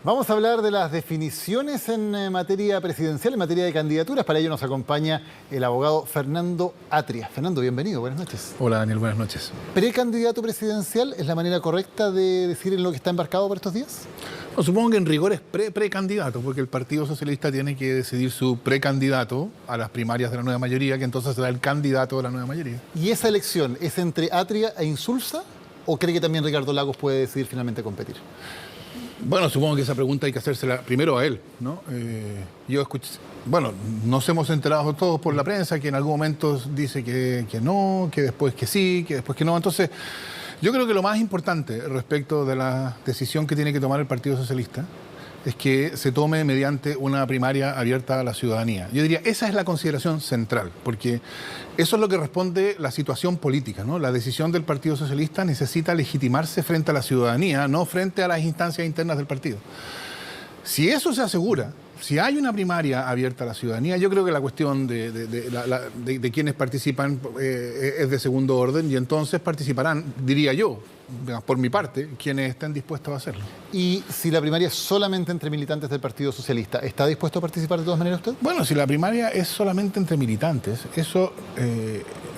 Vamos a hablar de las definiciones en materia presidencial, en materia de candidaturas. Para ello nos acompaña el abogado Fernando Atria. Fernando, bienvenido, buenas noches. Hola Daniel, buenas noches. ¿Precandidato presidencial es la manera correcta de decir en lo que está embarcado por estos días? Bueno, supongo que en rigor es precandidato, porque el Partido Socialista tiene que decidir su precandidato a las primarias de la nueva mayoría, que entonces será el candidato de la nueva mayoría. ¿Y esa elección es entre Atria e Insulza? ¿O cree que también Ricardo Lagos puede decidir finalmente competir? Bueno, supongo que esa pregunta hay que hacérsela primero a él, ¿no? Yo escuché, bueno, nos hemos enterado todos por la prensa que en algún momento dice que no, que después que sí, que después que no. Entonces, yo creo que lo más importante respecto de la decisión que tiene que tomar el Partido Socialista es que se tome mediante una primaria abierta a la ciudadanía. Yo diría, esa es la consideración central, porque eso es lo que responde la situación política, ¿no? La decisión del Partido Socialista necesita legitimarse frente a la ciudadanía, no frente a las instancias internas del partido. Si eso se asegura, si hay una primaria abierta a la ciudadanía, yo creo que la cuestión de quienes participan es de segundo orden, y entonces participarán, diría yo, por mi parte, quienes estén dispuestos a hacerlo. Y si la primaria es solamente entre militantes del Partido Socialista, ¿está dispuesto a participar de todas maneras usted? Bueno, si la primaria es solamente entre militantes, eso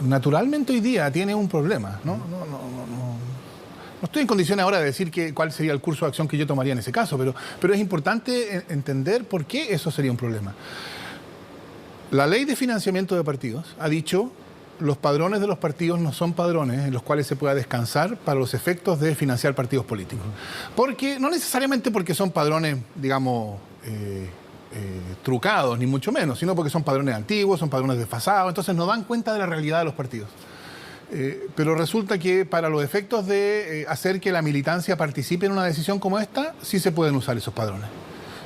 naturalmente hoy día tiene un problema, ¿no? No estoy en condiciones ahora de decir cuál sería el curso de acción que yo tomaría en ese caso, pero es importante entender por qué eso sería un problema. La ley de financiamiento de partidos ha dicho: los padrones de los partidos no son padrones en los cuales se pueda descansar para los efectos de financiar partidos políticos. Porque, no necesariamente porque son padrones, digamos, trucados, ni mucho menos, sino porque son padrones antiguos, son padrones desfasados, entonces no dan cuenta de la realidad de los partidos. Pero resulta que para los efectos de hacer que la militancia participe en una decisión como esta, sí se pueden usar esos padrones.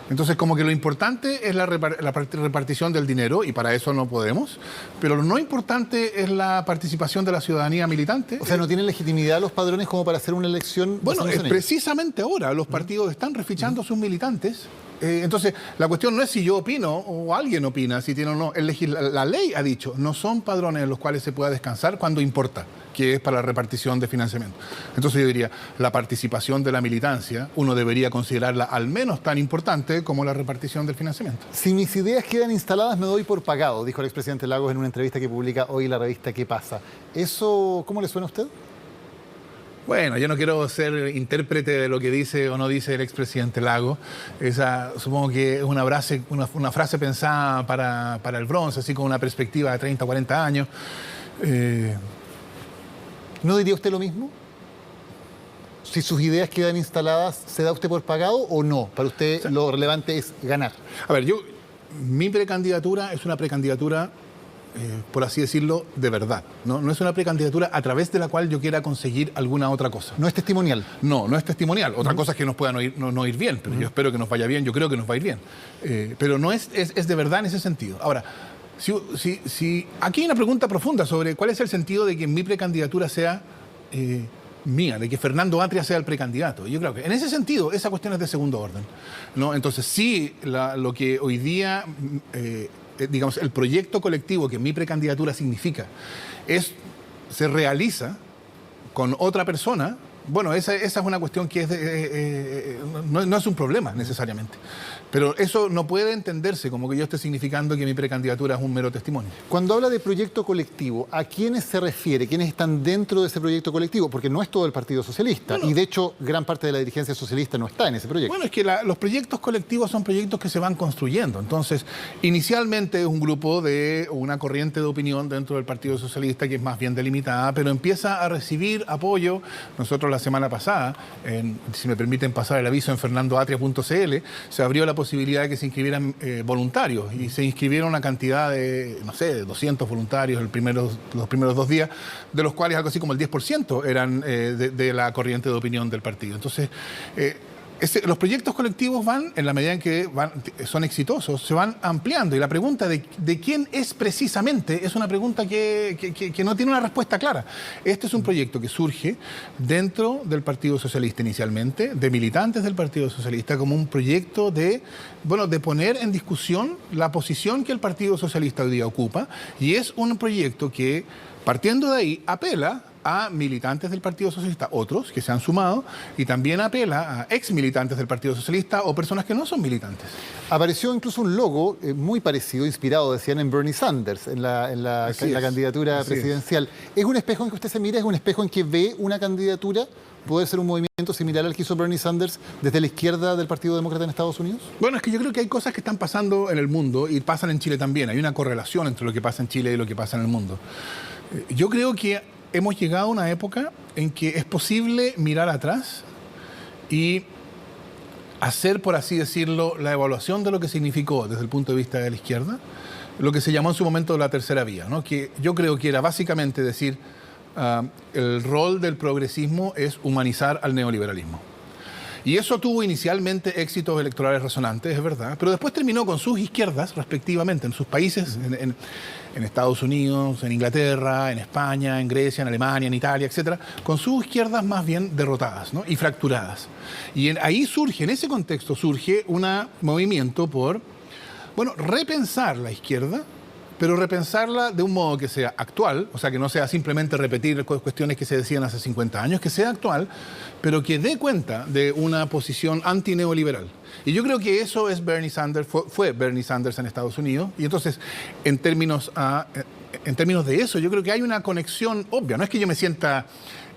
Entonces, como que lo importante es la repartición del dinero, y para eso no podemos, pero lo no importante es la participación de la ciudadanía militante. O sea, ¿no tienen legitimidad los padrones como para hacer una elección? Bueno, precisamente ahora los partidos están refichando a sus militantes. Entonces, la cuestión no es si yo opino o alguien opina, si tiene o no. La ley ha dicho, no son padrones en los cuales se pueda descansar cuando importa, que es para la repartición de financiamiento. Entonces yo diría, la participación de la militancia, uno debería considerarla al menos tan importante como la repartición del financiamiento. Si mis ideas quedan instaladas, me doy por pagado, dijo el expresidente Lagos en una entrevista que publica hoy la revista ¿Qué pasa? ¿Eso cómo le suena a usted? Bueno, yo no quiero ser intérprete de lo que dice o no dice el expresidente Lagos. Esa, supongo que es una frase pensada para el bronce, así con una perspectiva de 30 o 40 años. ¿No diría usted lo mismo? Si sus ideas quedan instaladas, ¿se da usted por pagado o no? Para usted, o sea, lo relevante es ganar. A ver, mi precandidatura es una precandidatura, por así decirlo, de verdad. No es una precandidatura a través de la cual yo quiera conseguir alguna otra cosa. ¿No es testimonial? No es testimonial. Otra cosa es que nos pueda no ir bien, pero yo espero que nos vaya bien, yo creo que nos va a ir bien. Pero no es de verdad en ese sentido. Ahora, si aquí hay una pregunta profunda sobre cuál es el sentido de que mi precandidatura sea mía, de que Fernando Atria sea el precandidato. Yo creo que en ese sentido esa cuestión es de segundo orden, ¿no? Entonces sí, lo que hoy día, digamos, el proyecto colectivo que mi precandidatura significa se realiza con otra persona. Bueno, esa es una cuestión que no es un problema necesariamente. Pero eso no puede entenderse como que yo esté significando que mi precandidatura es un mero testimonio. Cuando habla de proyecto colectivo, ¿a quiénes se refiere? ¿Quiénes están dentro de ese proyecto colectivo? Porque no es todo el Partido Socialista. Bueno, y de hecho, gran parte de la dirigencia socialista no está en ese proyecto. Bueno, es que los proyectos colectivos son proyectos que se van construyendo. Entonces, inicialmente es un grupo de una corriente de opinión dentro del Partido Socialista que es más bien delimitada, pero empieza a recibir apoyo. Nosotros la semana pasada, si me permiten pasar el aviso en fernandoatria.cl, se abrió la posibilidad de que se inscribieran voluntarios, y se inscribieron una cantidad de, no sé, de 200 voluntarios los primeros 2 días, de los cuales algo así como el 10% eran de la corriente de opinión del partido. Entonces, los proyectos colectivos van, en la medida en que son exitosos, se van ampliando, y la pregunta de quién es precisamente es una pregunta que no tiene una respuesta clara. Este es un proyecto que surge dentro del Partido Socialista inicialmente, de militantes del Partido Socialista, como un proyecto de poner en discusión la posición que el Partido Socialista hoy día ocupa, y es un proyecto que, partiendo de ahí, apela a militantes del Partido Socialista, otros que se han sumado, y también apela a ex militantes del Partido Socialista o personas que no son militantes. Apareció incluso un logo muy parecido, inspirado, decían, en Bernie Sanders, en la candidatura presidencial. ¿Es un espejo en que usted se mira? ¿Es un espejo en que ve una candidatura? ¿Puede ser un movimiento similar al que hizo Bernie Sanders desde la izquierda del Partido Demócrata en Estados Unidos? Bueno, es que yo creo que hay cosas que están pasando en el mundo y pasan en Chile también. Hay una correlación entre lo que pasa en Chile y lo que pasa en el mundo. Yo creo que hemos llegado a una época en que es posible mirar atrás y hacer, por así decirlo, la evaluación de lo que significó desde el punto de vista de la izquierda, lo que se llamó en su momento la tercera vía, ¿no? Que yo creo que era básicamente decir, el rol del progresismo es humanizar al neoliberalismo. Y eso tuvo inicialmente éxitos electorales resonantes, es verdad, pero después terminó con sus izquierdas, respectivamente, en sus países, en Estados Unidos, en Inglaterra, en España, en Grecia, en Alemania, en Italia, etcétera, con sus izquierdas más bien derrotadas, ¿no? Y fracturadas. Y ahí surge, en ese contexto, surge un movimiento por, bueno, repensar la izquierda, pero repensarla de un modo que sea actual, o sea, que no sea simplemente repetir cuestiones que se decían hace 50 años, que sea actual, pero que dé cuenta de una posición antineoliberal. Y yo creo que eso es Bernie Sanders, fue Bernie Sanders en Estados Unidos, y entonces, en términos de eso, yo creo que hay una conexión obvia. No es que yo me sienta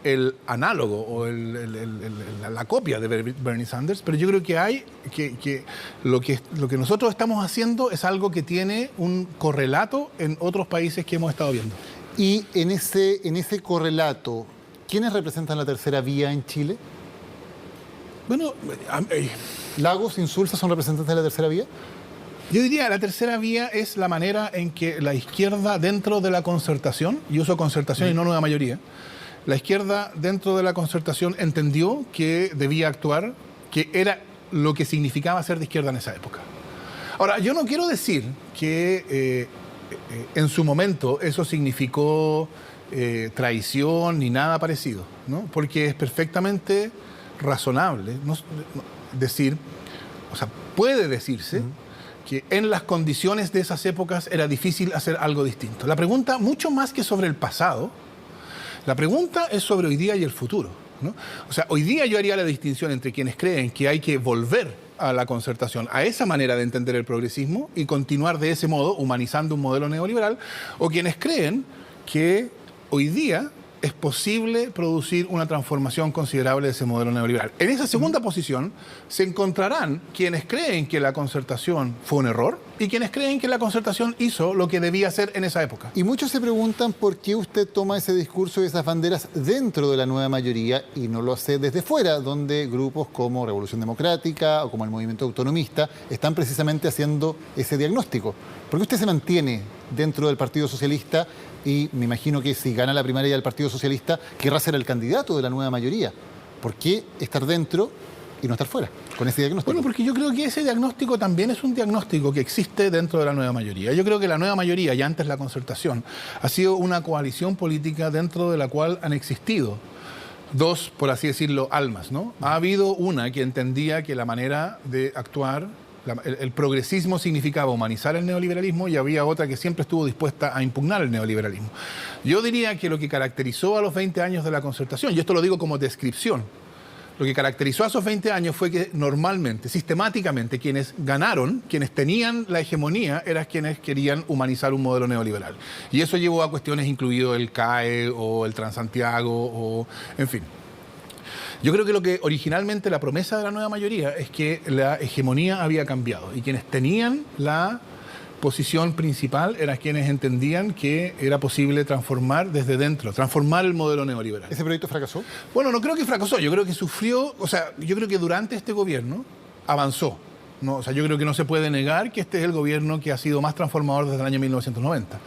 el análogo o la copia de Bernie Sanders, pero yo creo que hay que lo que nosotros estamos haciendo es algo que tiene un correlato en otros países que hemos estado viendo. Y en ese correlato, ¿quiénes representan la tercera vía en Chile? Bueno, ¿Lagos, Insulza son representantes de la tercera vía? yo diría la tercera vía es la manera en que la izquierda dentro de la concertación, y uso concertación y no nueva mayoría, la izquierda dentro de la concertación entendió que debía actuar, que era lo que significaba ser de izquierda en esa época. Ahora, yo no quiero decir que en su momento eso significó traición ni nada parecido, ¿no? Porque es perfectamente razonable decir, o sea, puede decirse que en las condiciones de esas épocas era difícil hacer algo distinto. La pregunta, mucho más que sobre el pasado, la pregunta es sobre hoy día y el futuro, ¿no? O sea, hoy día yo haría la distinción entre quienes creen que hay que volver a la concertación, a esa manera de entender el progresismo y continuar de ese modo, humanizando un modelo neoliberal, o quienes creen que hoy día es posible producir una transformación considerable de ese modelo neoliberal. En esa segunda posición se encontrarán quienes creen que la concertación fue un error y quienes creen que la concertación hizo lo que debía hacer en esa época. Y muchos se preguntan por qué usted toma ese discurso y esas banderas dentro de la nueva mayoría y no lo hace desde fuera, donde grupos como Revolución Democrática o como el Movimiento Autonomista están precisamente haciendo ese diagnóstico. ¿Por qué usted se mantiene dentro del Partido Socialista? Y me imagino que si gana la primaria del Partido Socialista, querrá ser el candidato de la nueva mayoría. ¿Por qué estar dentro y no estar fuera con ese diagnóstico? Bueno, porque yo creo que ese diagnóstico también es un diagnóstico que existe dentro de la nueva mayoría. Yo creo que la nueva mayoría, y antes la concertación, ha sido una coalición política dentro de la cual han existido dos, por así decirlo, almas, ¿no? Ha habido una que entendía que la manera de actuar, el progresismo significaba humanizar el neoliberalismo, y había otra que siempre estuvo dispuesta a impugnar el neoliberalismo. Yo diría que lo que caracterizó a los 20 años de la concertación, y esto lo digo como descripción, lo que caracterizó a esos 20 años fue que normalmente, sistemáticamente, quienes ganaron, quienes tenían la hegemonía, eran quienes querían humanizar un modelo neoliberal. Y eso llevó a cuestiones incluido el CAE o el Transantiago, o en fin. Yo creo que lo que originalmente la promesa de la nueva mayoría es que la hegemonía había cambiado y quienes tenían la posición principal eran quienes entendían que era posible transformar desde dentro, transformar el modelo neoliberal. ¿Ese proyecto fracasó? Bueno, no creo que fracasó, yo creo que sufrió, o sea, yo creo que durante este gobierno avanzó. No, o sea, yo creo que no se puede negar que este es el gobierno que ha sido más transformador desde el año 1990.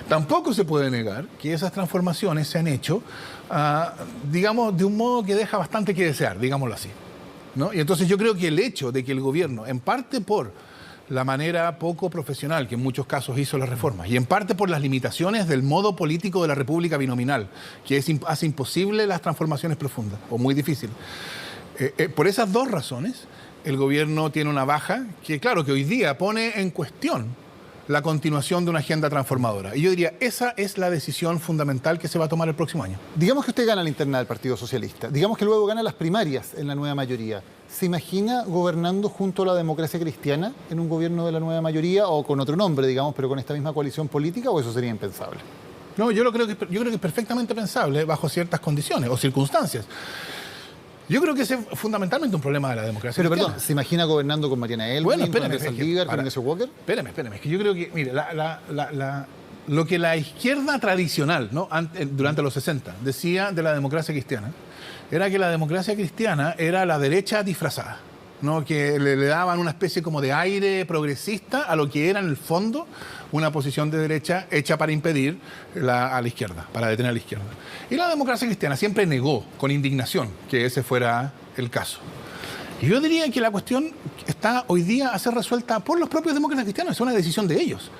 Tampoco se puede negar que esas transformaciones se han hecho, digamos, de un modo que deja bastante que desear, digámoslo así, ¿no? Y entonces yo creo que el hecho de que el gobierno, en parte por la manera poco profesional que en muchos casos hizo las reformas, y en parte por las limitaciones del modo político de la República binominal, que hace imposible las transformaciones profundas, o muy difíciles. Por esas dos razones, el gobierno tiene una baja que, claro, que hoy día pone en cuestión la continuación de una agenda transformadora. Y yo diría, esa es la decisión fundamental que se va a tomar el próximo año. Digamos que usted gana la interna del Partido Socialista, digamos que luego gana las primarias en la nueva mayoría. ¿Se imagina gobernando junto a la Democracia Cristiana en un gobierno de la nueva mayoría o con otro nombre, digamos, pero con esta misma coalición política, o eso sería impensable? No, yo creo que es perfectamente pensable bajo ciertas condiciones o circunstancias. Yo creo que ese es fundamentalmente un problema de la democracia. Pero cristiana. perdón, ¿se imagina gobernando con Mariana Elwin, Bueno, con espérame, Andrés es que- Saldívar, con para- Ignacio Walker? Espérame, es que yo creo que, mire, lo que la izquierda tradicional, ¿no? Durante los 60 decía de la democracia cristiana, era que la democracia cristiana era la derecha disfrazada, ¿no? Que le daban una especie como de aire progresista a lo que era en el fondo una posición de derecha hecha para impedir a la izquierda, para detener a la izquierda. Y la democracia cristiana siempre negó con indignación que ese fuera el caso. Y yo diría que la cuestión está hoy día a ser resuelta por los propios demócratas cristianos, es una decisión de ellos.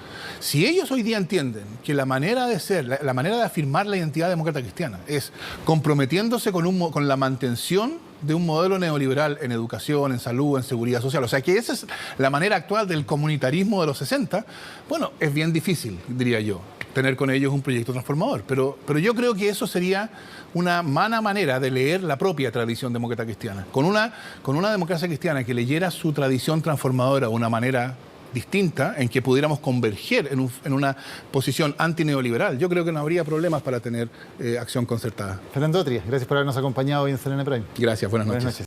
Si ellos hoy día entienden que la manera de ser, la manera de afirmar la identidad demócrata cristiana es comprometiéndose con la mantención de un modelo neoliberal en educación, en salud, en seguridad social, o sea que esa es la manera actual del comunitarismo de los 60, bueno, es bien difícil, diría yo, tener con ellos un proyecto transformador, pero yo creo que eso sería una mala manera de leer la propia tradición demócrata cristiana. Con una democracia cristiana que leyera su tradición transformadora de una manera distinta, en que pudiéramos converger en una posición antineoliberal, yo creo que no habría problemas para tener acción concertada. Fernando Atria, gracias por habernos acompañado hoy en CNN Prime. Gracias, buenas noches. Buenas noches.